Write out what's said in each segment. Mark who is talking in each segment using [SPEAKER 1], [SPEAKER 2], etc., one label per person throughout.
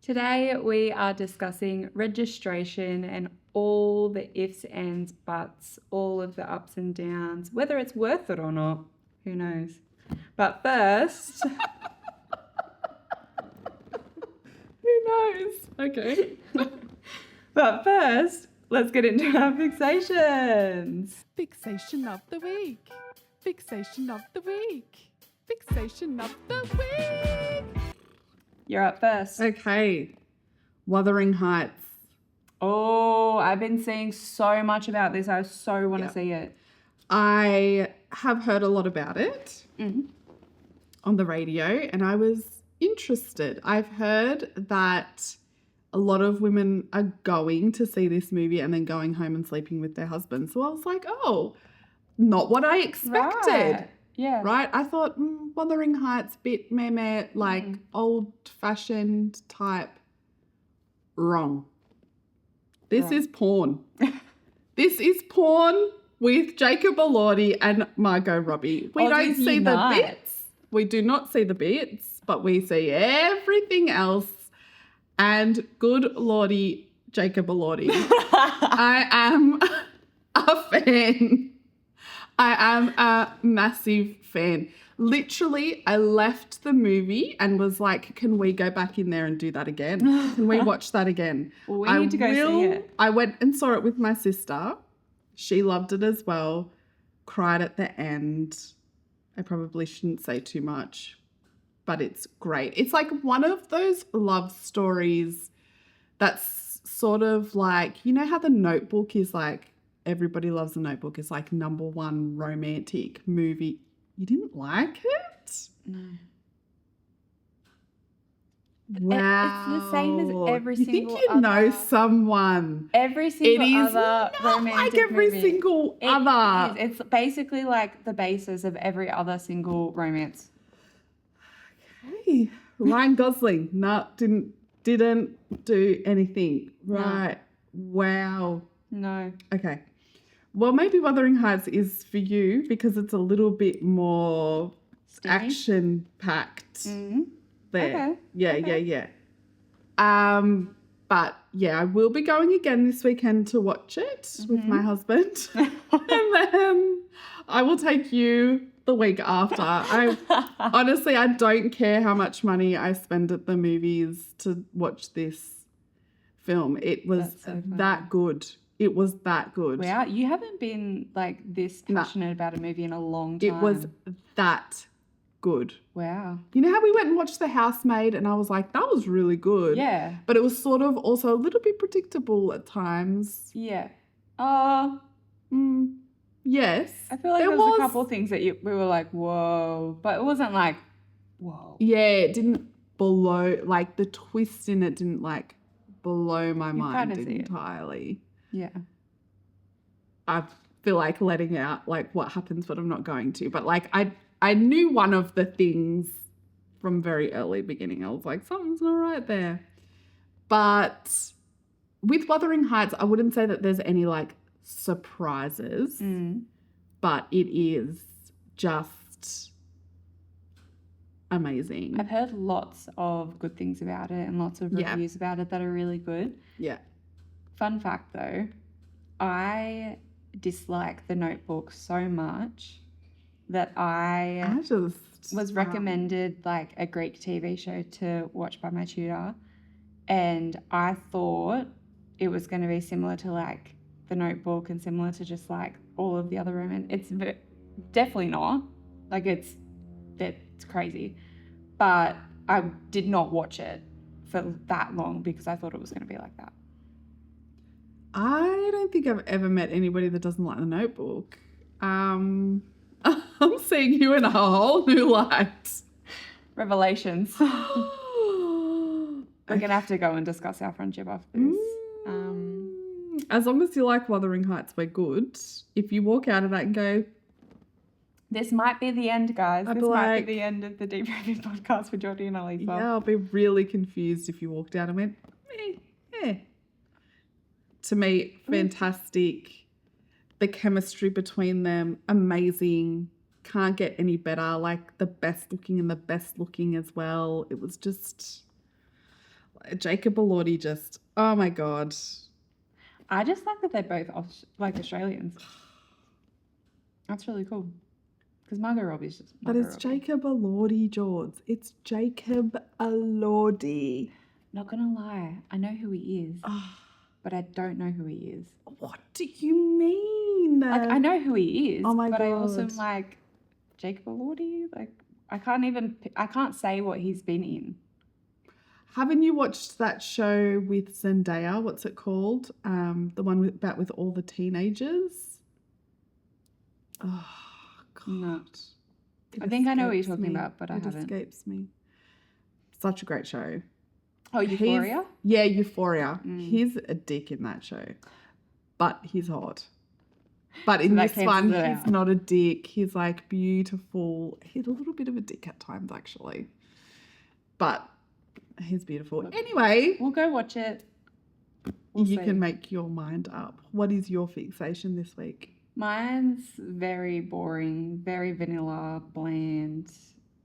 [SPEAKER 1] Today we are discussing registration and all the ifs, ands, buts, all of the ups and downs, whether it's worth it or not, who knows. But first...
[SPEAKER 2] Who knows? Okay.
[SPEAKER 1] But first, let's get into our fixations.
[SPEAKER 2] Fixation of the week. Fixation of the week. Fixation of the week.
[SPEAKER 1] You're up first.
[SPEAKER 2] Okay. Wuthering Heights.
[SPEAKER 1] Oh, I've been seeing so much about this. I so want to see it.
[SPEAKER 2] I have heard a lot about it on the radio and I was interested. I've heard that a lot of women are going to see this movie and then going home and sleeping with their husbands. So I was like, oh, not what I expected.
[SPEAKER 1] Right. Yeah.
[SPEAKER 2] Right? I thought, Wuthering Heights, bit meh, like old-fashioned type. Wrong. This is porn. This is porn with Jacob Elordi and Margot Robbie. We don't see the bits. We do not see the bits, but we see everything else. And good Lordy, Jacob Elordi. I am a fan. I am a massive fan. Literally, I left the movie and was like, can we go back in there and do that again? Can we watch that again?
[SPEAKER 1] We need to go see it.
[SPEAKER 2] I went and saw it with my sister. She loved it as well. Cried at the end. I probably shouldn't say too much, but it's great. It's like one of those love stories that's sort of like, you know how The Notebook is like, everybody loves The Notebook. It's like #1 romantic movie. You didn't like it?
[SPEAKER 1] No.
[SPEAKER 2] Wow.
[SPEAKER 1] It's the same as every single
[SPEAKER 2] You think you
[SPEAKER 1] other...
[SPEAKER 2] know someone.
[SPEAKER 1] Every single other romantic
[SPEAKER 2] like every
[SPEAKER 1] movie.
[SPEAKER 2] single other.
[SPEAKER 1] It's basically like the basis of every other single romance.
[SPEAKER 2] Okay. Ryan Gosling. No, didn't do anything. Right. No. Wow.
[SPEAKER 1] No.
[SPEAKER 2] Okay. Well, maybe Wuthering Heights is for you because it's a little bit more action-packed there.
[SPEAKER 1] Okay.
[SPEAKER 2] Yeah. But yeah, I will be going again this weekend to watch it with my husband. And then I will take you the week after. Honestly, I don't care how much money I spend at the movies to watch this film. It was that good. It was that good.
[SPEAKER 1] Wow, you haven't been like this passionate about a movie in a long time.
[SPEAKER 2] It was that good.
[SPEAKER 1] Wow.
[SPEAKER 2] You know how we went and watched The Housemaid and I was like, that was really good.
[SPEAKER 1] Yeah.
[SPEAKER 2] But it was sort of also a little bit predictable at times.
[SPEAKER 1] Yeah.
[SPEAKER 2] Yes.
[SPEAKER 1] I feel like there was a couple of things that we were like, whoa. But it wasn't like, whoa.
[SPEAKER 2] Yeah, it didn't blow, like the twist in it didn't like blow my mind entirely.
[SPEAKER 1] Yeah.
[SPEAKER 2] I feel like letting out like what happens, but I'm not going to. But like I knew one of the things from very early beginning. I was like, something's not right there. But with Wuthering Heights, I wouldn't say that there's any like surprises, but it is just amazing.
[SPEAKER 1] I've heard lots of good things about it and lots of reviews about it that are really good.
[SPEAKER 2] Yeah.
[SPEAKER 1] Fun fact though, I dislike The Notebook so much that I was recommended like a Greek TV show to watch by my tutor, and I thought it was going to be similar to like The Notebook and similar to just like all of the other romance. It's definitely not. Like it's crazy, but I did not watch it for that long because I thought it was going to be like that.
[SPEAKER 2] I don't think I've ever met anybody that doesn't like The Notebook. I'm seeing you in a whole new light.
[SPEAKER 1] Revelations. We're going to have to go and discuss our friendship after this.
[SPEAKER 2] As long as you like Wuthering Heights, we're good. If you walk out of that and go,
[SPEAKER 1] this might be the end, guys. This might be the end of the Deep Review podcast for Jordy and Alyssa.
[SPEAKER 2] Yeah, I'll be really confused if you walked out and went, To me, fantastic. The chemistry between them, amazing. Can't get any better. Like the best looking and the best looking as well. It was just Jacob Elordi just, oh my God.
[SPEAKER 1] I just like that they're both Australians. That's really cool. Because Margot Robbie's just
[SPEAKER 2] But it's Jacob Elordi, George. It's Jacob Elordi.
[SPEAKER 1] Not going to lie. I know who he is. But I don't know who he is.
[SPEAKER 2] What do you mean?
[SPEAKER 1] Like, I know who he is.
[SPEAKER 2] Oh my God.
[SPEAKER 1] I also am like, Jacob Elordi? Like, I can't say what he's been in.
[SPEAKER 2] Haven't you watched that show with Zendaya? What's it called? The one with all the teenagers? Oh, God.
[SPEAKER 1] No. I think I know what you're talking about, but I haven't.
[SPEAKER 2] It escapes me. Such a great show.
[SPEAKER 1] Oh, Euphoria?
[SPEAKER 2] Euphoria. He's a dick in that show, but he's hot. But in this one, he's not a dick. He's like beautiful. He's a little bit of a dick at times, actually. But he's beautiful. Anyway.
[SPEAKER 1] We'll go watch it.
[SPEAKER 2] You can make your mind up. What is your fixation this week?
[SPEAKER 1] Mine's very boring, very vanilla, bland.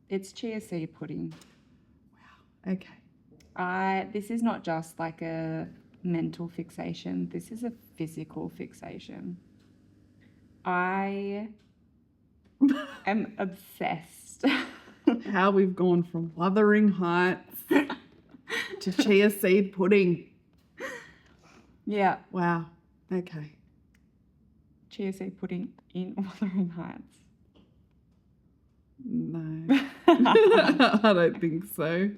[SPEAKER 1] It's chia seed pudding.
[SPEAKER 2] Wow. Okay.
[SPEAKER 1] This is not just like a mental fixation. This is a physical fixation. I am obsessed.
[SPEAKER 2] How we've gone from Wuthering Heights to chia seed pudding.
[SPEAKER 1] Yeah.
[SPEAKER 2] Wow. Okay.
[SPEAKER 1] Chia seed pudding in Wuthering Heights.
[SPEAKER 2] No. I don't think so.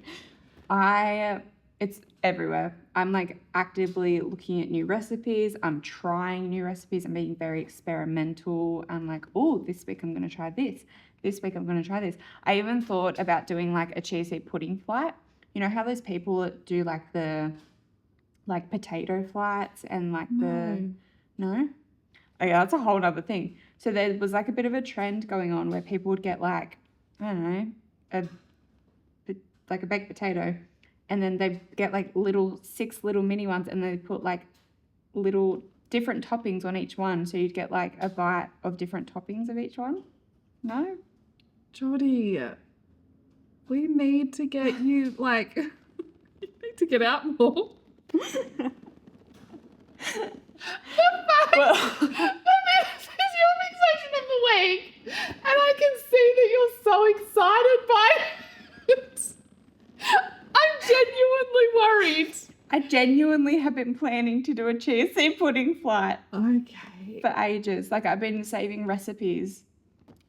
[SPEAKER 1] It's everywhere. I'm like actively looking at new recipes. I'm trying new recipes. I'm being very experimental. I'm like, oh, this week I'm going to try this. This week I'm going to try this. I even thought about doing like a chia seed pudding flight. You know how those people that do like the potato flights and like no? Oh yeah, that's a whole other thing. So there was like a bit of a trend going on where people would get like, I don't know, a baked potato, and then they get like 6 little mini ones, and they put like little different toppings on each one, so you'd get like a bite of different toppings of each one. No?
[SPEAKER 2] Jordy, we need to get you like you need to get out more. Well, this is your fixation of the week, and I can see that you're so excited by it. I'm genuinely worried.
[SPEAKER 1] I genuinely have been planning to do a chia seed pudding flight.
[SPEAKER 2] Okay.
[SPEAKER 1] For ages. Like, I've been saving recipes.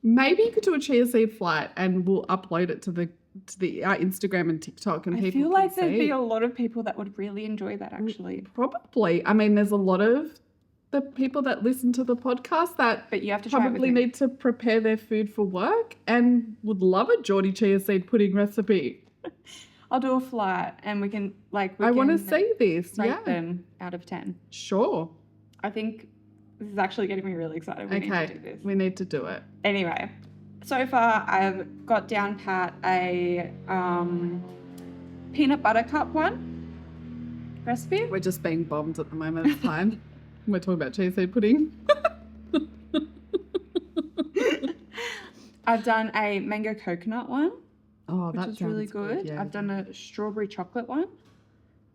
[SPEAKER 2] Maybe you could do a chia seed flight and we'll upload it to our Instagram and TikTok, and people can see. I feel like
[SPEAKER 1] there'd be a lot of people that would really enjoy that, actually.
[SPEAKER 2] Probably. I mean, there's a lot of the people that listen to the podcast that
[SPEAKER 1] but you have to
[SPEAKER 2] probably need to prepare their food for work and would love a Jordy chia seed pudding recipe.
[SPEAKER 1] I'll do a flight and we can
[SPEAKER 2] I want to see this.
[SPEAKER 1] Rate them out of 10.
[SPEAKER 2] Sure.
[SPEAKER 1] I think this is actually getting me really excited. We need to do this.
[SPEAKER 2] We need to do it.
[SPEAKER 1] Anyway, so far I've got down pat a peanut butter cup one recipe.
[SPEAKER 2] We're just being bombed at the moment. It's fine. We're talking about chia seed pudding.
[SPEAKER 1] I've done a mango coconut one.
[SPEAKER 2] Oh,
[SPEAKER 1] which is really good.
[SPEAKER 2] Yeah.
[SPEAKER 1] I've done a strawberry chocolate one.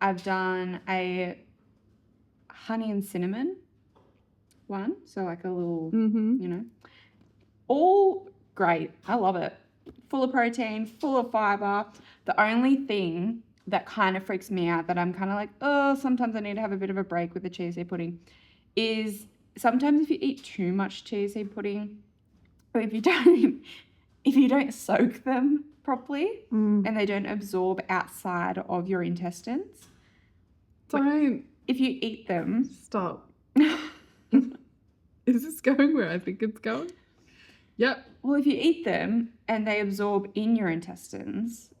[SPEAKER 1] I've done a honey and cinnamon one. So like a little, you know, all great. I love it. Full of protein, full of fiber. The only thing that kind of freaks me out, that I'm kind of like, oh, sometimes I need to have a bit of a break with the chia seed pudding, is sometimes if you eat too much chia seed pudding, or if you don't soak them properly and they don't absorb outside of your intestines. If you eat them.
[SPEAKER 2] Stop. Is this going where I think it's going? Yep.
[SPEAKER 1] Well, if you eat them and they absorb in your intestines,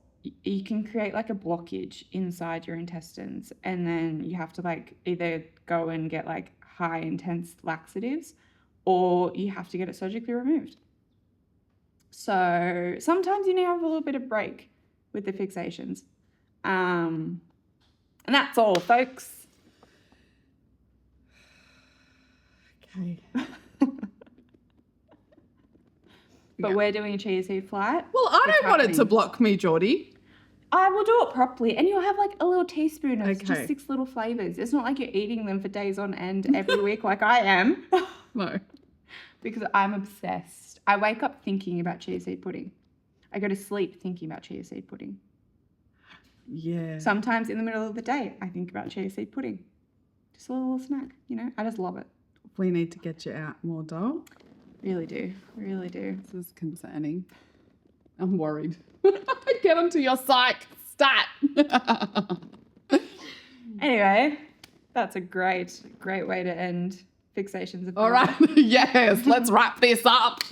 [SPEAKER 1] you can create like a blockage inside your intestines, and then you have to like either go and get like high intense laxatives, or you have to get it surgically removed. So sometimes you need to have a little bit of break with the fixations. And that's all, folks.
[SPEAKER 2] Okay.
[SPEAKER 1] But we're doing a chia seed flight.
[SPEAKER 2] Well, I don't want it to block me, Jordy.
[SPEAKER 1] I will do it properly, and you'll have like a little teaspoon of
[SPEAKER 2] Okay.
[SPEAKER 1] just 6 little flavors. It's not like you're eating them for days on end every week like I am.
[SPEAKER 2] No.
[SPEAKER 1] Because I'm obsessed. I wake up thinking about chia seed pudding. I go to sleep thinking about chia seed pudding.
[SPEAKER 2] Yeah.
[SPEAKER 1] Sometimes in the middle of the day, I think about chia seed pudding. Just a little snack, you know? I just love it.
[SPEAKER 2] We need to get you out more, doll.
[SPEAKER 1] Really do. Really do.
[SPEAKER 2] This is concerning. I'm worried. Get onto your psych stat.
[SPEAKER 1] Anyway, that's a great way to end fixations of
[SPEAKER 2] All right. Yes, let's wrap this up.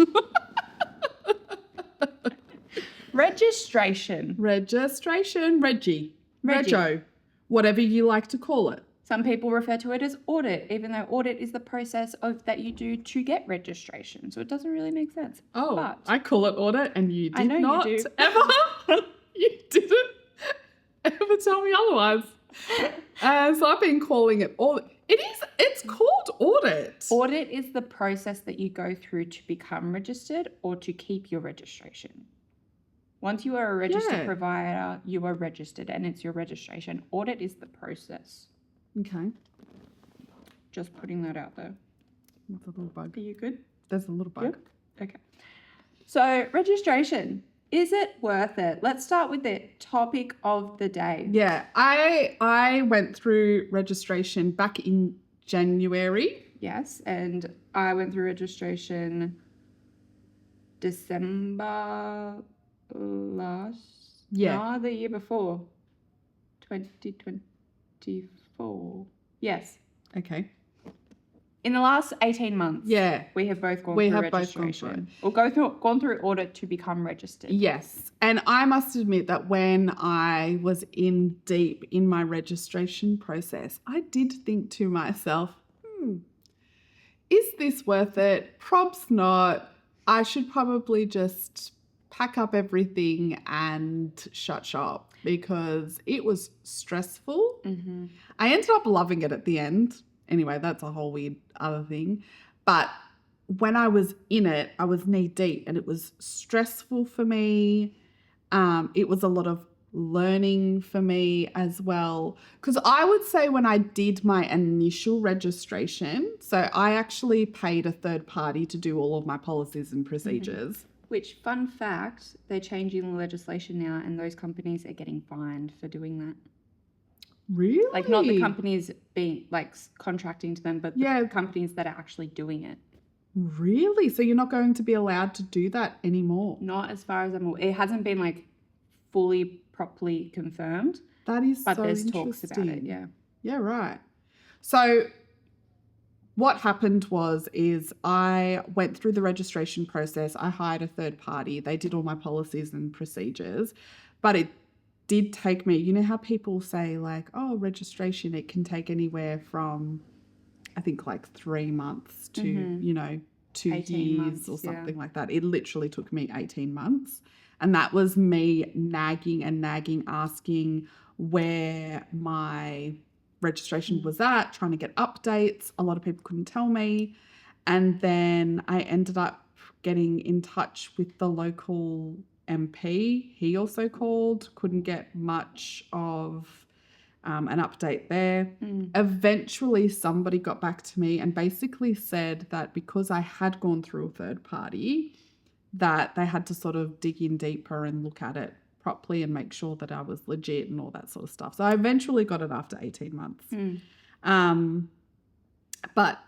[SPEAKER 1] Registration.
[SPEAKER 2] Reggie. Rego. Whatever you like to call it.
[SPEAKER 1] Some people refer to it as audit, even though audit is the process that you do to get registration. So it doesn't really make sense.
[SPEAKER 2] Oh,
[SPEAKER 1] but
[SPEAKER 2] I call it audit, and you did not
[SPEAKER 1] you do.
[SPEAKER 2] ever. You didn't ever tell me otherwise. So I've been calling it audit. It's called audit.
[SPEAKER 1] Audit is the process that you go through to become registered or to keep your registration. Once you are a registered provider, you are registered, and it's your registration. Audit is the process.
[SPEAKER 2] Okay.
[SPEAKER 1] Just putting that out there.
[SPEAKER 2] There's a little bug.
[SPEAKER 1] Are you good?
[SPEAKER 2] There's a little bug.
[SPEAKER 1] Yep. Okay. So registration, is it worth it? Let's start with the topic of the day.
[SPEAKER 2] Yeah, I went through registration back in January.
[SPEAKER 1] Yes, and I went through registration December the year before, 2024. Yes.
[SPEAKER 2] Okay.
[SPEAKER 1] In the last 18 months, we have both gone through registration. Or gone through audit to become registered.
[SPEAKER 2] Yes. And I must admit that when I was in deep in my registration process, I did think to myself, is this worth it? Probs not. I should probably just pack up everything and shut shop because it was stressful.
[SPEAKER 1] Mm-hmm.
[SPEAKER 2] I ended up loving it at the end. Anyway, that's a whole weird other thing. But when I was in it, I was knee deep and it was stressful for me. It was a lot of learning for me as well. Because I would say when I did my initial registration, so I actually paid a third party to do all of my policies and procedures.
[SPEAKER 1] Mm-hmm. Which, fun fact, they're changing the legislation now and those companies are getting fined for doing that.
[SPEAKER 2] Really?
[SPEAKER 1] Like not the companies being like contracting to them, but the companies that are actually doing it.
[SPEAKER 2] Really? So you're not going to be allowed to do that anymore?
[SPEAKER 1] Not as far as I'm aware. It hasn't been like fully properly confirmed.
[SPEAKER 2] That is
[SPEAKER 1] but
[SPEAKER 2] so
[SPEAKER 1] there's
[SPEAKER 2] interesting.
[SPEAKER 1] Talks about it, yeah.
[SPEAKER 2] Yeah, right. So what happened is I went through the registration process. I hired a third party. They did all my policies and procedures, but it did take me, you know how people say like, oh, registration, it can take anywhere from, I think like 3 months to, 2 years or something like that. It literally took me 18 months. And that was me nagging, asking where my registration was at, trying to get updates. A lot of people couldn't tell me. And then I ended up getting in touch with the local MP. He also called, couldn't get much of an update there. Eventually somebody got back to me and basically said that because I had gone through a third party, that they had to sort of dig in deeper and look at it properly and make sure that I was legit and all that sort of stuff. So I eventually got it after 18 months. But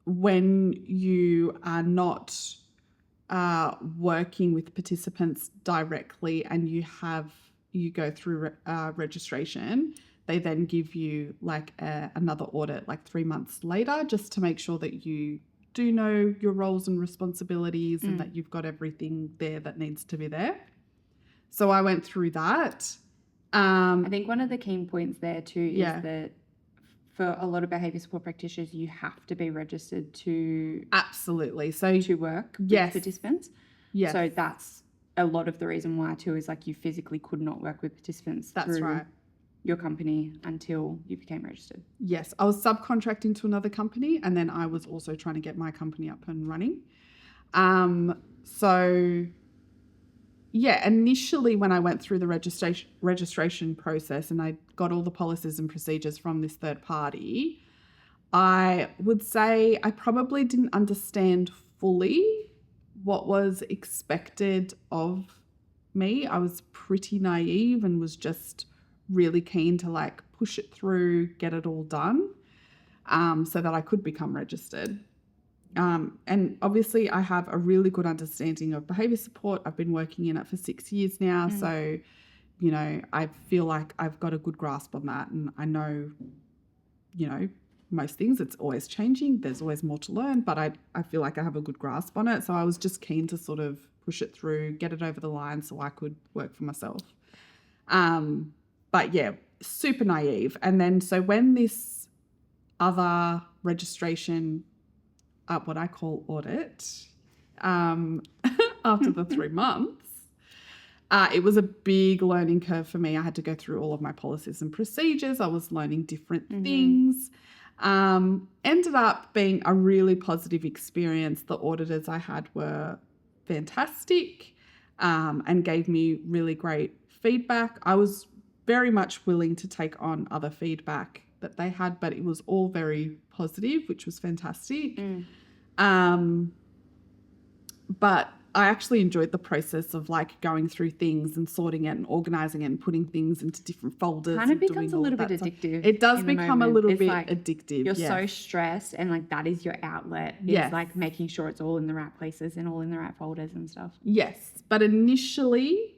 [SPEAKER 2] when you are not working with participants directly and you go through registration, they then give you like another audit like 3 months later just to make sure that you do know your roles and responsibilities and that you've got everything there that needs to be there. So I went through that.
[SPEAKER 1] I think one of the key points there too is that for a lot of behaviour support practitioners, you have to be registered to
[SPEAKER 2] absolutely to
[SPEAKER 1] work with participants.
[SPEAKER 2] Yes.
[SPEAKER 1] So that's a lot of the reason why too is like you physically could not work with participants.
[SPEAKER 2] That's right.
[SPEAKER 1] Your company until you became registered.
[SPEAKER 2] Yes, I was subcontracting to another company and then I was also trying to get my company up and running. So initially when I went through the registration process and I got all the policies and procedures from this third party, I would say I probably didn't understand fully what was expected of me. I was pretty naive and was just really keen to like push it through, get it all done, so that I could become registered. And obviously I have a really good understanding of behaviour support. I've been working in it for 6 years now. So, you know, I feel like I've got a good grasp on that, and I know, you know, most things. It's always changing. There's always more to learn, but I feel like I have a good grasp on it. So I was just keen to sort of push it through, get it over the line so I could work for myself. But yeah, super naive. And then so when this other registration, what I call audit, after the 3 months, it was a big learning curve for me. I had to go through all of my policies and procedures. I was learning different things. Ended up being a really positive experience. The auditors I had were fantastic, and gave me really great feedback. I was very much willing to take on other feedback that they had, but it was all very positive, which was fantastic. But I actually enjoyed the process of like going through things and sorting it and organising it and putting things into different folders.
[SPEAKER 1] Kind of becomes a little bit addictive.
[SPEAKER 2] It does become a little bit addictive.
[SPEAKER 1] You're so stressed, and like that is your outlet. It's like making sure it's all in the right places and all in the right folders and stuff.
[SPEAKER 2] Yes. But initially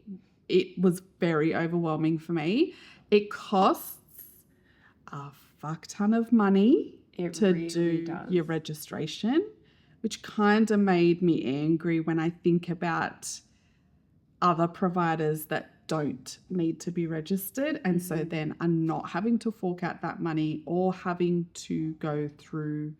[SPEAKER 2] it was very overwhelming for me. It costs a fuck ton of money to really do your registration, which kind of made me angry when I think about other providers that don't need to be registered, and so then are not having to fork out that money or having to go through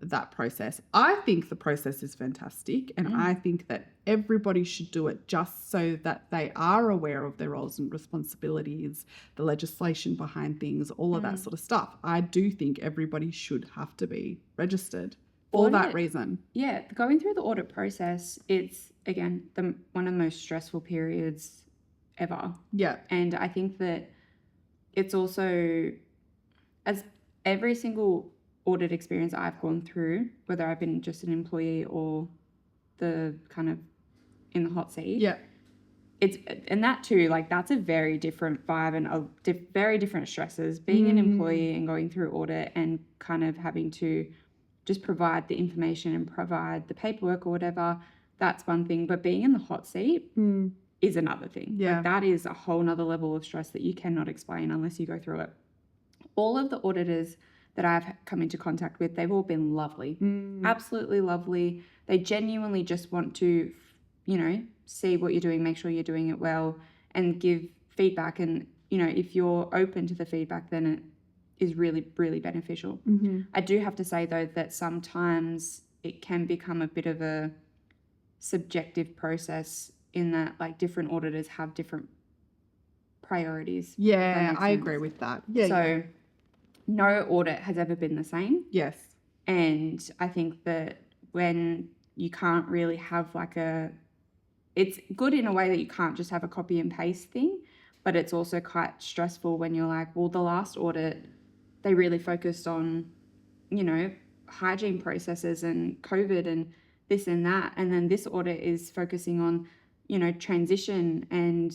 [SPEAKER 2] that process. I think the process is fantastic, and I think that everybody should do it just so that they are aware of their roles and responsibilities, the legislation behind things, all of that sort of stuff. I do think everybody should have to be registered for that reason.
[SPEAKER 1] Yeah, going through the audit process, it's, again, one of the most stressful periods ever.
[SPEAKER 2] Yeah.
[SPEAKER 1] And I think that it's also, as every single audit experience I've gone through, whether I've been just an employee or the kind of in the hot seat.
[SPEAKER 2] Yeah.
[SPEAKER 1] And that too, like that's a very different vibe and very different stresses. Being an employee and going through audit and kind of having to just provide the information and provide the paperwork or whatever, that's one thing. But being in the hot seat is another thing.
[SPEAKER 2] Yeah.
[SPEAKER 1] Like that is a whole nother level of stress that you cannot explain unless you go through it. All of the auditors that I've come into contact with, they've all been lovely, absolutely lovely. They genuinely just want to, you know, see what you're doing, make sure you're doing it well, and give feedback. And, you know, if you're open to the feedback, then it is really, really beneficial. I do have to say, though, that sometimes it can become a bit of a subjective process in that, like, different auditors have different priorities.
[SPEAKER 2] Yeah, I agree with that. Yeah.
[SPEAKER 1] So no audit has ever been the same.
[SPEAKER 2] Yes.
[SPEAKER 1] And I think that when you can't really have like it's good in a way that you can't just have a copy and paste thing, but it's also quite stressful when you're like, well, the last audit, they really focused on, you know, hygiene processes and COVID and this and that. And then this audit is focusing on, you know, transition and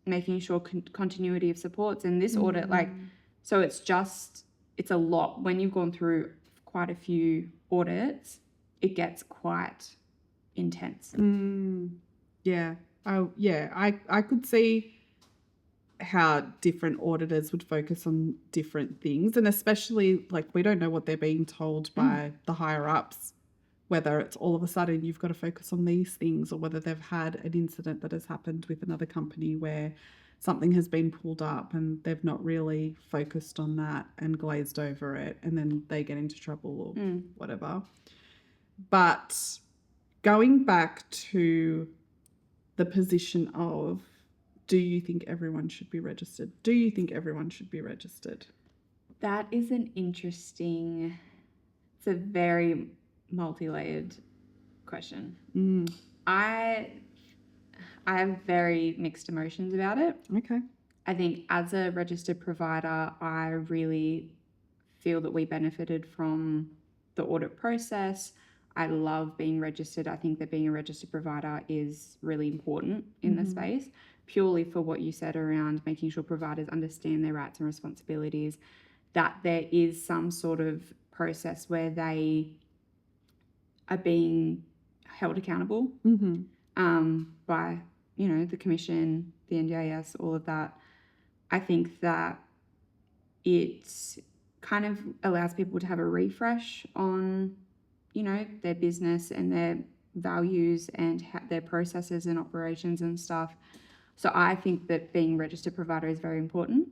[SPEAKER 1] making sure continuity of supports. And this audit, like, so it's a lot. When you've gone through quite a few audits, it gets quite intense.
[SPEAKER 2] Yeah. I could see how different auditors would focus on different things, and especially like we don't know what they're being told by the higher ups, whether it's all of a sudden you've got to focus on these things, or whether they've had an incident that has happened with another company where something has been pulled up and they've not really focused on that and glazed over it, and then they get into trouble or whatever. But going back to the position of, do you think everyone should be registered? Do you think everyone should be registered?
[SPEAKER 1] That is an interesting, it's a very multi-layered question. I I have very mixed emotions about it.
[SPEAKER 2] Okay.
[SPEAKER 1] I think as a registered provider, I really feel that we benefited from the audit process. I love being registered. I think that being a registered provider is really important in the space, purely for what you said around making sure providers understand their rights and responsibilities, that there is some sort of process where they are being held accountable by, you know, the commission, the NDIS, all of that. I think that it kind of allows people to have a refresh on, you know, their business and their values and their processes and operations and stuff. So I think that being a registered provider is very important.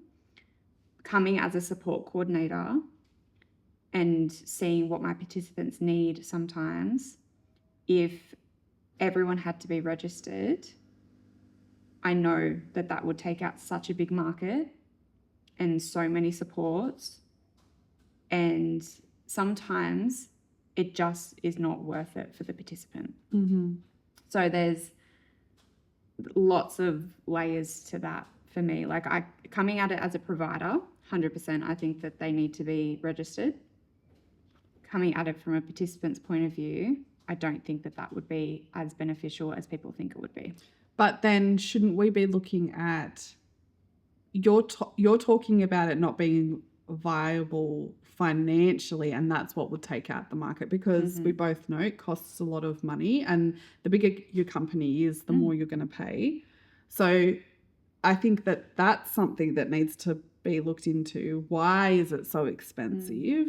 [SPEAKER 1] Coming as a support coordinator and seeing what my participants need sometimes, if everyone had to be registered, I know that that would take out such a big market and so many supports, and sometimes it just is not worth it for the participant. So there's lots of layers to that for me. Like, coming at it as a provider, 100%, I think that they need to be registered. Coming at it from a participant's point of view, I don't think that that would be as beneficial as people think it would be.
[SPEAKER 2] But then shouldn't we be looking at, you're talking about it not being viable financially, and that's what would take out the market, because we both know it costs a lot of money, and the bigger your company is, the more you're going to pay. So I think that that's something that needs to be looked into. Why is it so expensive?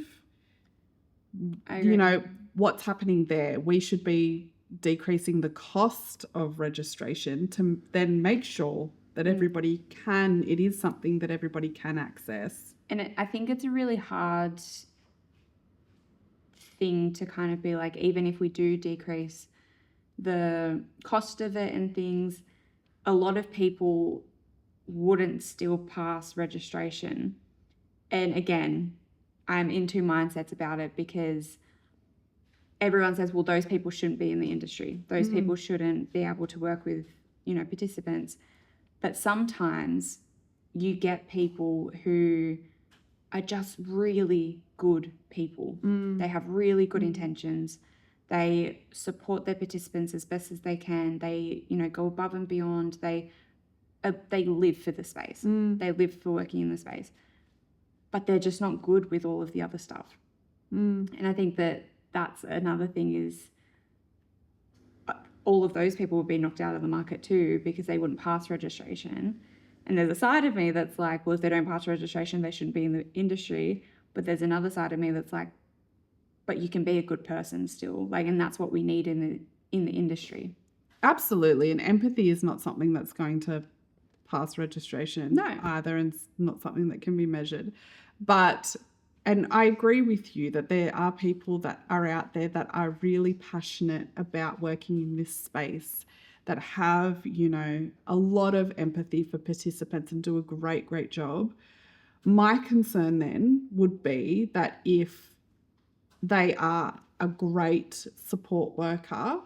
[SPEAKER 2] You know, what's happening there? We should be decreasing the cost of registration to then make sure that everybody can, it is something that everybody can access.
[SPEAKER 1] And I think it's a really hard thing to kind of be like, even if we do decrease the cost of it and things, a lot of people wouldn't still pass registration. And again, I'm in two mindsets about it, because everyone says, well, those people shouldn't be in the industry. Those people shouldn't be able to work with, you know, participants. But sometimes you get people who are just really good people. They have really good intentions. They support their participants as best as they can. They, you know, go above and beyond. They live for the space. They live for working in the space. But they're just not good with all of the other stuff. And I think that that's another thing, is all of those people would be knocked out of the market too, because they wouldn't pass registration. And there's a side of me that's like, well, if they don't pass registration, they shouldn't be in the industry. But there's another side of me that's like, but you can be a good person still. Like, and that's what we need in the industry.
[SPEAKER 2] Absolutely. And empathy is not something that's going to pass registration either, and it's not something that can be measured. But, and I agree with you that there are people that are out there that are really passionate about working in this space, that have, you know, a lot of empathy for participants and do a great, great job. My concern then would be that if they are a great support worker,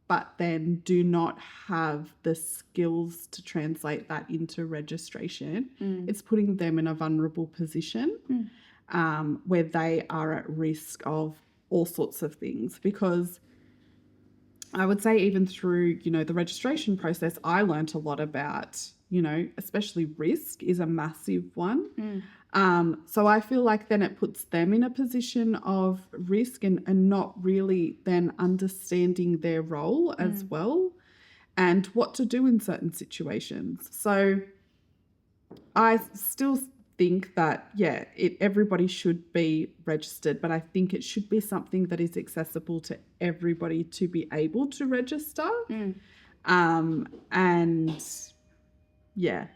[SPEAKER 2] but then do not have the skills to translate that into registration, it's putting them in a vulnerable position where they are at risk of all sorts of things. Because I would say even through, you know, the registration process, I learnt a lot about, you know, especially risk is a massive one. So I feel like then it puts them in a position of risk and not really then understanding their role as well, and what to do in certain situations. So I still think that, yeah, everybody should be registered, but I think it should be something that is accessible to everybody to be able to register. And yeah.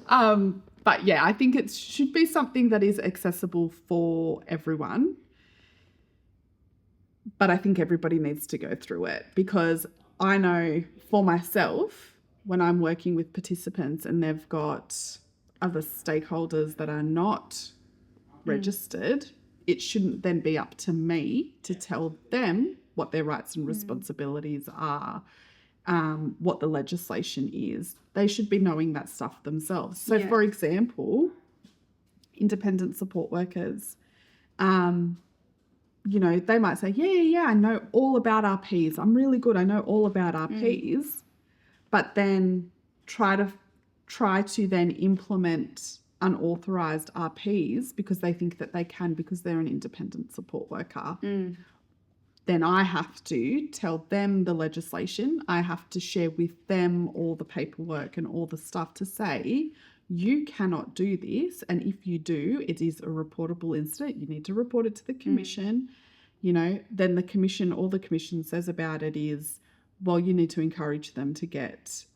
[SPEAKER 2] But yeah, I think it should be something that is accessible for everyone. But I think everybody needs to go through it, because I know for myself, when I'm working with participants and they've got other stakeholders that are not registered, it shouldn't then be up to me to tell them what their rights and responsibilities are, what the legislation is. They should be knowing that stuff themselves. So, for example, independent support workers, you know, they might say, yeah, I know all about RPs. I'm really good. I know all about RPs. But then try to then implement unauthorized RPs because they think that they can because they're an independent support worker. Then I have to tell them the legislation. I have to share with them all the paperwork and all the stuff to say, you cannot do this. And if you do, it is a reportable incident. You need to report it to the commission. You know, then the commission, all the commission says about it is, well, you need to encourage them to get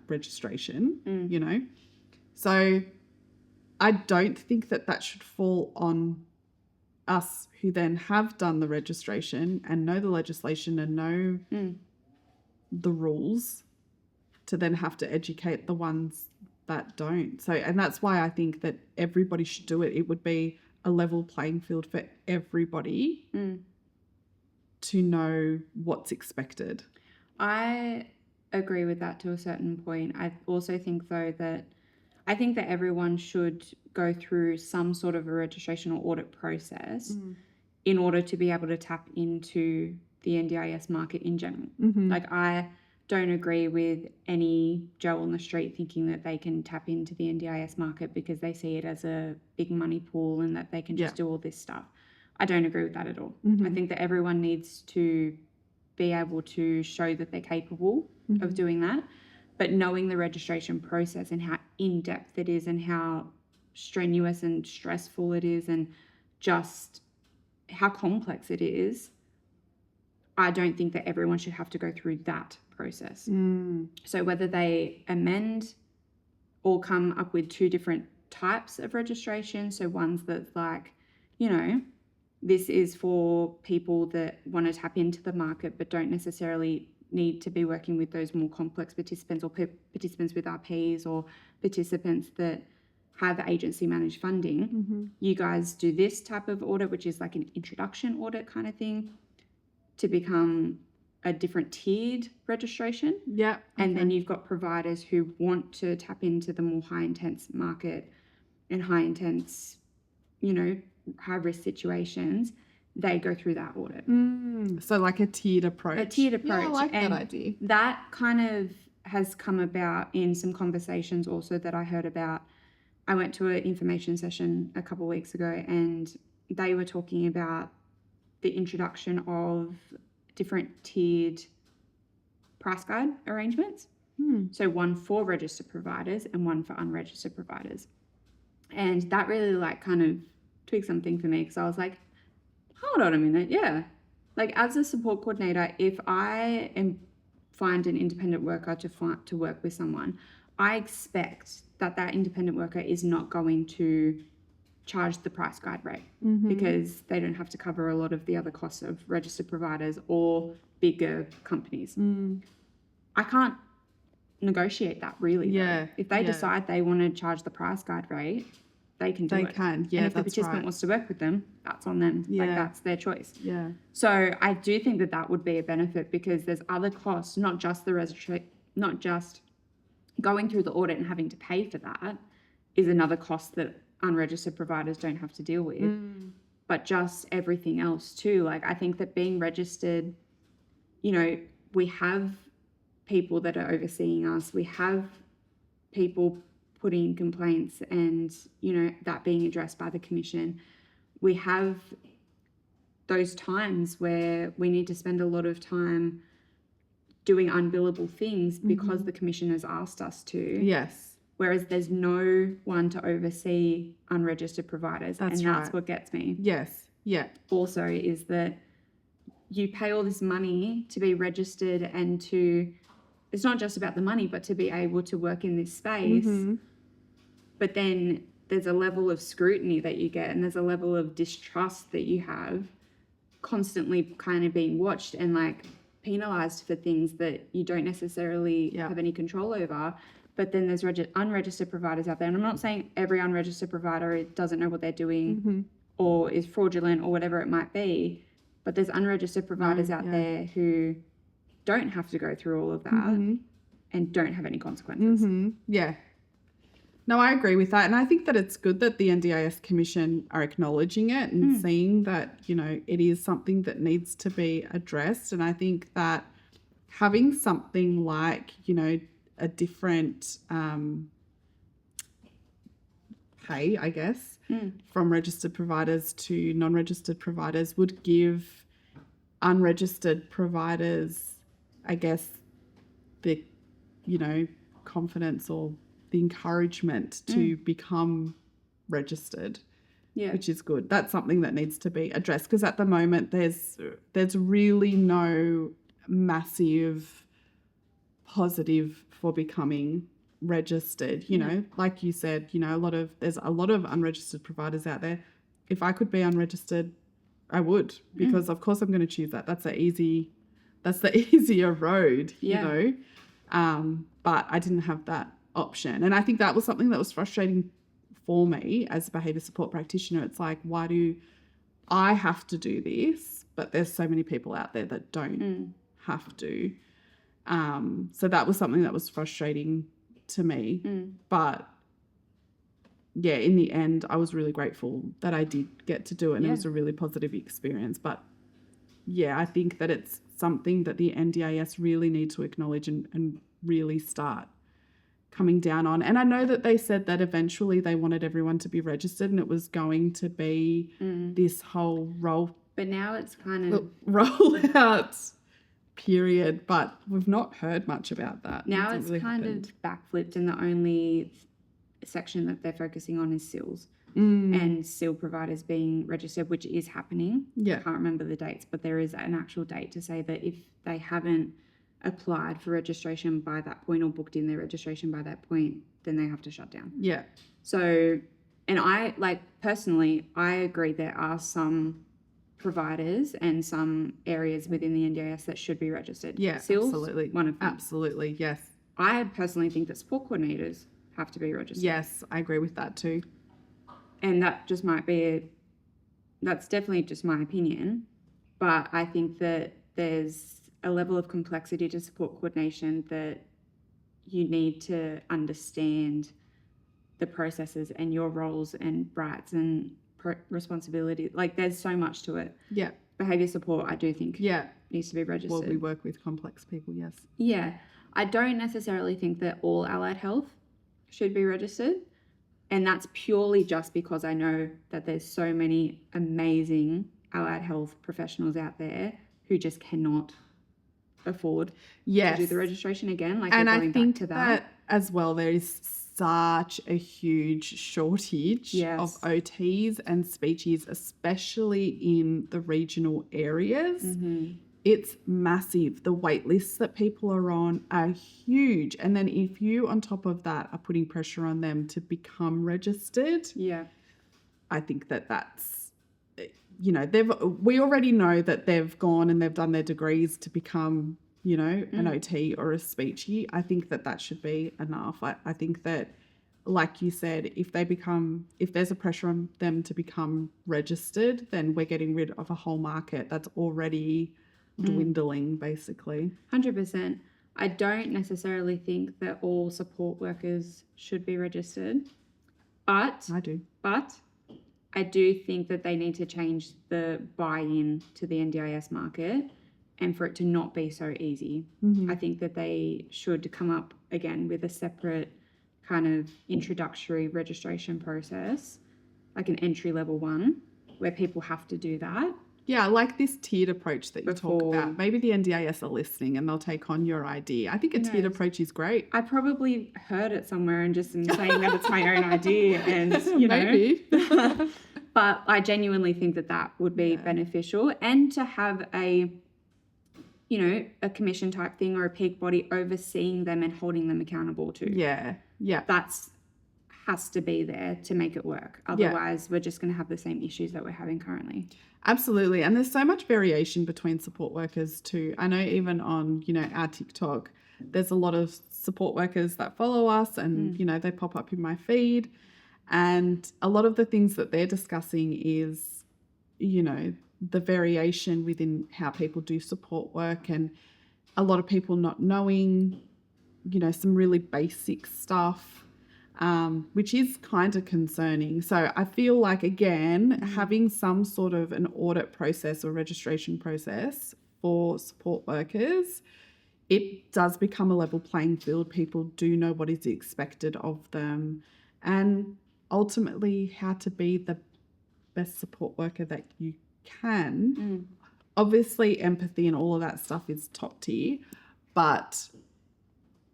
[SPEAKER 2] registration, you know. So I don't think that should fall on us who then have done the registration and know the legislation and know the rules to then have to educate the ones that don't. So, and that's why I think that everybody should do it. It would be a level playing field for everybody to know what's expected.
[SPEAKER 1] I agree with that to a certain point. I also think, though, that I think that everyone should go through some sort of a registration or audit process in order to be able to tap into the NDIS market in general. Like, I don't agree with any Joe on the street thinking that they can tap into the NDIS market because they see it as a big money pool and that they can just do all this stuff. I don't agree with that at all. I think that everyone needs to be able to show that they're capable of doing that. But knowing the registration process and how in-depth it is and how strenuous and stressful it is and just how complex it is, I don't think that everyone should have to go through that process. So whether they amend or come up with two different types of registration, so ones that's like, you know, this is for people that want to tap into the market but don't necessarily need to be working with those more complex participants or participants with RPs or participants that have agency managed funding. You guys do this type of audit, which is like an introduction audit kind of thing, to become a different tiered registration. And then you've got providers who want to tap into the more high intense market and high intense, you know, high risk situations. They go through that audit.
[SPEAKER 2] So like a tiered approach.
[SPEAKER 1] A tiered approach.
[SPEAKER 2] Yeah, I like that idea.
[SPEAKER 1] That kind of has come about in some conversations also that I heard about. I went to an information session a couple of weeks ago and they were talking about the introduction of different tiered price guide arrangements. So one for registered providers and one for unregistered providers. And that really like kind of twigged something for me because I was like, hold on a minute, like as a support coordinator, if I find an independent worker to work with someone, I expect that independent worker is not going to charge the price guide rate because they don't have to cover a lot of the other costs of registered providers or bigger companies. I can't negotiate that really. If they decide they want to charge the price guide rate, they can do it.
[SPEAKER 2] They can,
[SPEAKER 1] and if the participant wants to work with them, that's on them. Like that's their choice. So I do think that would be a benefit because there's other costs, not just the registry, not just going through the audit and having to pay for that is another cost that unregistered providers don't have to deal with, but just everything else too. Like I think that being registered, you know, we have people that are overseeing us, we have people putting in complaints and, you know, that being addressed by the commission. We have those times where we need to spend a lot of time doing unbillable things because the commission has asked us to. Whereas there's no one to oversee unregistered providers. That's what gets me. Also is that you pay all this money to be registered and to, it's not just about the money, but to be able to work in this space. But then there's a level of scrutiny that you get and there's a level of distrust that you have constantly kind of being watched and like penalized for things that you don't necessarily have any control over. But then there's unregistered providers out there. And I'm not saying every unregistered provider doesn't know what they're doing or is fraudulent or whatever it might be. But there's unregistered providers out there who don't have to go through all of that and don't have any consequences.
[SPEAKER 2] Yeah. No, I agree with that. And I think that it's good that the NDIS Commission are acknowledging it and seeing that, you know, it is something that needs to be addressed. And I think that having something like, you know, a different pay, I guess, from registered providers to non-registered providers would give unregistered providers, I guess, the, you know, confidence or the encouragement to become registered, which is good. That's something that needs to be addressed because at the moment there's really no massive positive for becoming registered. You know, like you said, you know, there's a lot of unregistered providers out there. If I could be unregistered, I would, because of course I'm going to choose that. That's the easier road, you know. But I didn't have that option. And I think that was something that was frustrating for me as a behaviour support practitioner. It's like, why do I have to do this? But there's so many people out there that don't have to. So that was something that was frustrating to me. But yeah, in the end, I was really grateful that I did get to do it and it was a really positive experience. But yeah, I think that it's something that the NDIS really need to acknowledge and really start coming down on. And I know that they said that eventually they wanted everyone to be registered and it was going to be this whole
[SPEAKER 1] But now it's kind of
[SPEAKER 2] rollout period, but we've not heard much about that.
[SPEAKER 1] Now it's really kind of backflipped and the only section that they're focusing on is SILs and SIL providers being registered, which is happening. I can't remember the dates, but there is an actual date to say that if they haven't applied for registration by that point or booked in their registration by that point, then they have to shut down. So, and I, like, personally, I agree there are some providers and some areas within the NDIS that should be registered. SILs,
[SPEAKER 2] absolutely.
[SPEAKER 1] One of them.
[SPEAKER 2] Absolutely, yes.
[SPEAKER 1] I personally think that support coordinators have to be registered.
[SPEAKER 2] Yes, I agree with that too.
[SPEAKER 1] And that just might be that's definitely just my opinion, but I think that there's a level of complexity to support coordination that you need to understand the processes and your roles and rights and responsibility. Like, there's so much to it. Behaviour support, I do think needs to be registered.
[SPEAKER 2] Well, we work with complex people, yes.
[SPEAKER 1] I don't necessarily think that all allied health should be registered. And that's purely just because I know that there's so many amazing allied health professionals out there who just cannot afford to do the registration again. Like,
[SPEAKER 2] and
[SPEAKER 1] I
[SPEAKER 2] think
[SPEAKER 1] back to
[SPEAKER 2] that as well, there is such a huge shortage of OTs and speechies, especially in the regional areas. It's massive. The wait lists that people are on are huge. And then if you, on top of that, are putting pressure on them to become registered, I think that that's, you know, we already know that they've gone and they've done their degrees to become, you know, an OT or a speechy. I think that that should be enough. I think that, like you said, if there's a pressure on them to become registered, then we're getting rid of a whole market that's already dwindling, basically.
[SPEAKER 1] 100%. I don't necessarily think that all support workers should be registered, but
[SPEAKER 2] I do.
[SPEAKER 1] But I do think that they need to change the buy-in to the NDIS market and for it to not be so easy. I think that they should come up again with a separate kind of introductory registration process, like an entry-level one, where people have to do that.
[SPEAKER 2] Yeah, I like this tiered approach that you talk about. Maybe the NDIS are listening and they'll take on your idea. I think a tiered approach is great.
[SPEAKER 1] I probably heard it somewhere and just am saying that it's my own idea and, you know.
[SPEAKER 2] Maybe.
[SPEAKER 1] But I genuinely think that that would be beneficial, and to have a, you know, a commission type thing or a peak body overseeing them and holding them accountable too.
[SPEAKER 2] Yeah.
[SPEAKER 1] That's has to be there to make it work. Otherwise, we're just going to have the same issues that we're having currently.
[SPEAKER 2] Absolutely. And there's so much variation between support workers too. I know even on, you know, our TikTok, there's a lot of support workers that follow us and, you know, they pop up in my feed. And a lot of the things that they're discussing is, you know, the variation within how people do support work, and a lot of people not knowing, some really basic stuff, which is kind of concerning. So I feel like, again, having some sort of an audit process or registration process for support workers, it does become a level playing field. People do know what is expected of them, and ultimately how to be the best support worker that you can. Obviously, empathy and all of that stuff is top tier, but,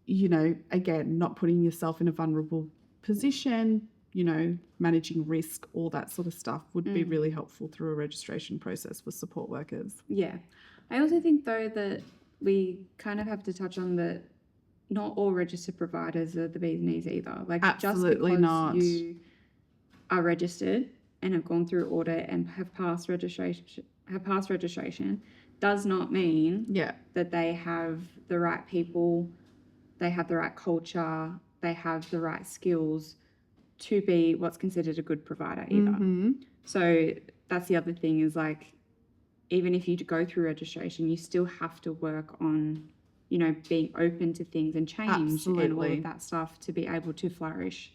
[SPEAKER 2] again, not putting yourself in a vulnerable position, managing risk, all that sort of stuff would be really helpful through a registration process for support workers.
[SPEAKER 1] Yeah. I also think, though, that we kind of have to touch on that not all registered providers are the bee's knees either. Like,
[SPEAKER 2] absolutely
[SPEAKER 1] just because
[SPEAKER 2] not.
[SPEAKER 1] You are registered and have gone through audit and have passed registration does not mean that they have the right people, they have the right culture, they have the right skills to be what's considered a good provider either. So that's the other thing is, like, even if you go through registration, you still have to work on, being open to things and change and all of that stuff to be able to flourish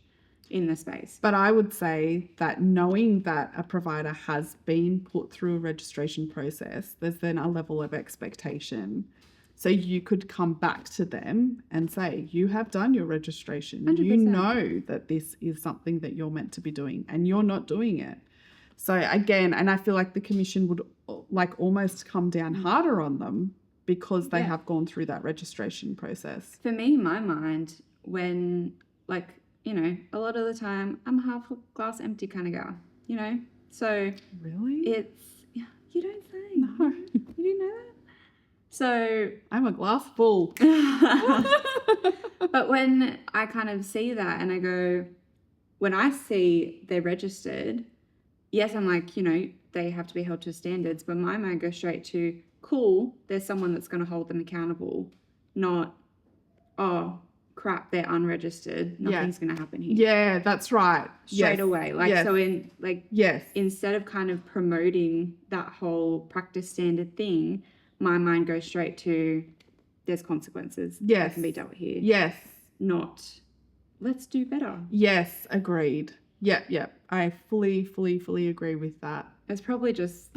[SPEAKER 1] in the space.
[SPEAKER 2] But I would say that knowing that a provider has been put through a registration process, there's then a level of expectation. So you could come back to them and say, you have done your registration.
[SPEAKER 1] 100%.
[SPEAKER 2] You know that this is something that you're meant to be doing and you're not doing it. So again, and I feel like the Commission would almost come down harder on them because they have gone through that registration process.
[SPEAKER 1] For me, in my mind, when a lot of the time I'm a half glass empty kind of girl, So
[SPEAKER 2] really,
[SPEAKER 1] it's you don't say.
[SPEAKER 2] No,
[SPEAKER 1] you didn't know that. So
[SPEAKER 2] I'm a glass full.
[SPEAKER 1] But when I kind of see that and I go, when I see they're registered, yes, I'm like, they have to be held to standards, but my mind goes straight to, cool, there's someone that's going to hold them accountable, not, oh, crap, they're unregistered. Nothing's going to happen here.
[SPEAKER 2] Yeah, that's right.
[SPEAKER 1] Straight away. Instead of kind of promoting that whole practice standard thing, my mind goes straight to, there's consequences that can be dealt here.
[SPEAKER 2] Yes.
[SPEAKER 1] Not, let's do better.
[SPEAKER 2] Yes, agreed. Yep. I fully agree with that.
[SPEAKER 1] It's probably just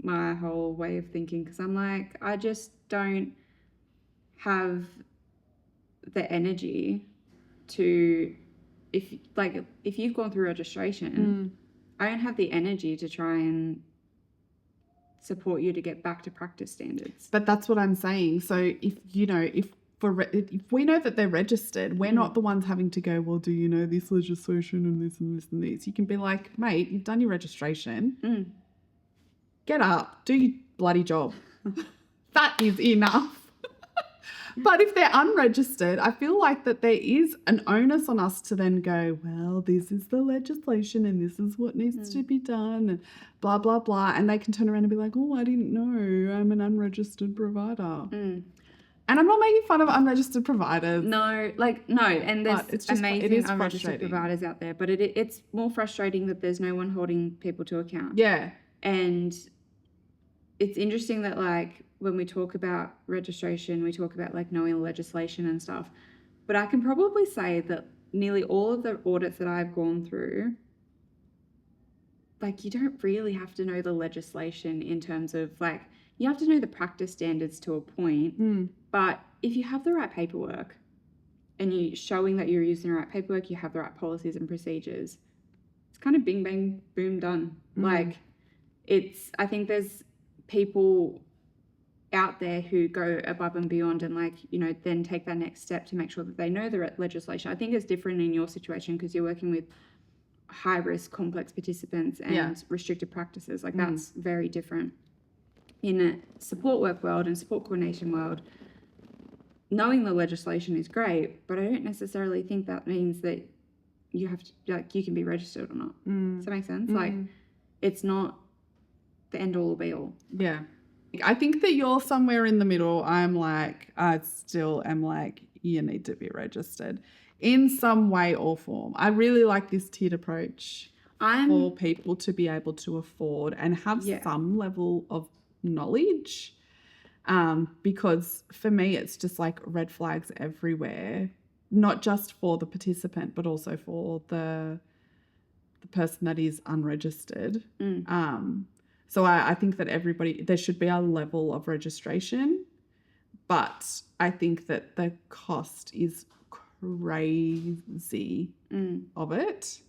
[SPEAKER 1] my whole way of thinking, because I'm like, I just don't have the energy to, if you've gone through registration, I don't have the energy to try and support you to get back to practice standards.
[SPEAKER 2] But that's what I'm saying. So if we know that they're registered, we're not the ones having to go, well, do you know this legislation and this and this and this? You can be like, mate, you've done your registration. Get up, do your bloody job. That is enough. But if they're unregistered, I feel like that there is an onus on us to then go, well, this is the legislation and this is what needs to be done and blah, blah, blah. And they can turn around and be like, oh, I didn't know, I'm an unregistered provider. And I'm not making fun of unregistered providers.
[SPEAKER 1] No, and there's amazing unregistered providers out there, but it's more frustrating that there's no one holding people to account.
[SPEAKER 2] Yeah.
[SPEAKER 1] And it's interesting that, when we talk about registration, we talk about, knowing the legislation and stuff. But I can probably say that nearly all of the audits that I've gone through, you don't really have to know the legislation in terms of, you have to know the practice standards to a point, but if you have the right paperwork and you're showing that you're using the right paperwork, you have the right policies and procedures, it's kind of bing, bang, boom, done. I think there's people out there who go above and beyond and then take that next step to make sure that they know the legislation. I think it's different in your situation because you're working with high risk, complex participants and restricted practices. That's very different. In a support work world and support coordination world, knowing the legislation is great, but I don't necessarily think that means that you have to, you can be registered or not. Does that make sense? It's not the end all or be all.
[SPEAKER 2] Yeah. I think that you're somewhere in the middle. I still am you need to be registered in some way or form. I really like this tiered approach. for people to be able to afford and have some level of knowledge. Because for me, it's just like red flags everywhere, not just for the participant, but also for the person that is unregistered. So I think that there should be a level of registration, but I think that the cost is crazy of it.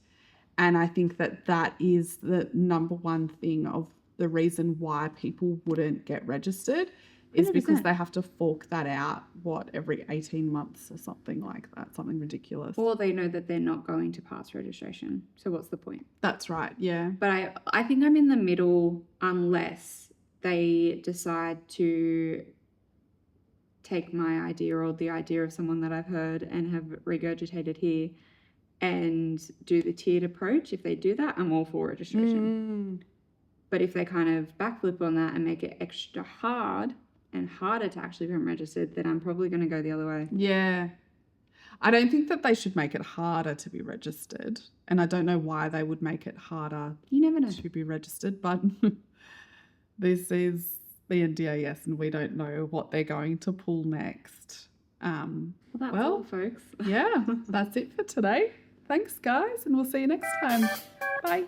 [SPEAKER 2] And I think that is the number one thing of the reason why people wouldn't get registered is
[SPEAKER 1] 100%.
[SPEAKER 2] because they have to fork that out, every 18 months or something like that, something ridiculous.
[SPEAKER 1] Or they know that they're not going to pass registration. So what's the point?
[SPEAKER 2] That's right, yeah.
[SPEAKER 1] But I think I'm in the middle unless they decide to take my idea or the idea of someone that I've heard and have regurgitated here and do the tiered approach. If they do that, I'm all for registration. But if they kind of backflip on that and make it extra hard and harder to actually become registered, then I'm probably going to go the other way.
[SPEAKER 2] Yeah. I don't think that they should make it harder to be registered. And I don't know why they would make it harder
[SPEAKER 1] you never know.
[SPEAKER 2] to be registered. But this is the NDIS and we don't know what they're going to pull next.
[SPEAKER 1] Well, that's all, folks.
[SPEAKER 2] Yeah, that's it for today. Thanks, guys, and we'll see you next time. Bye.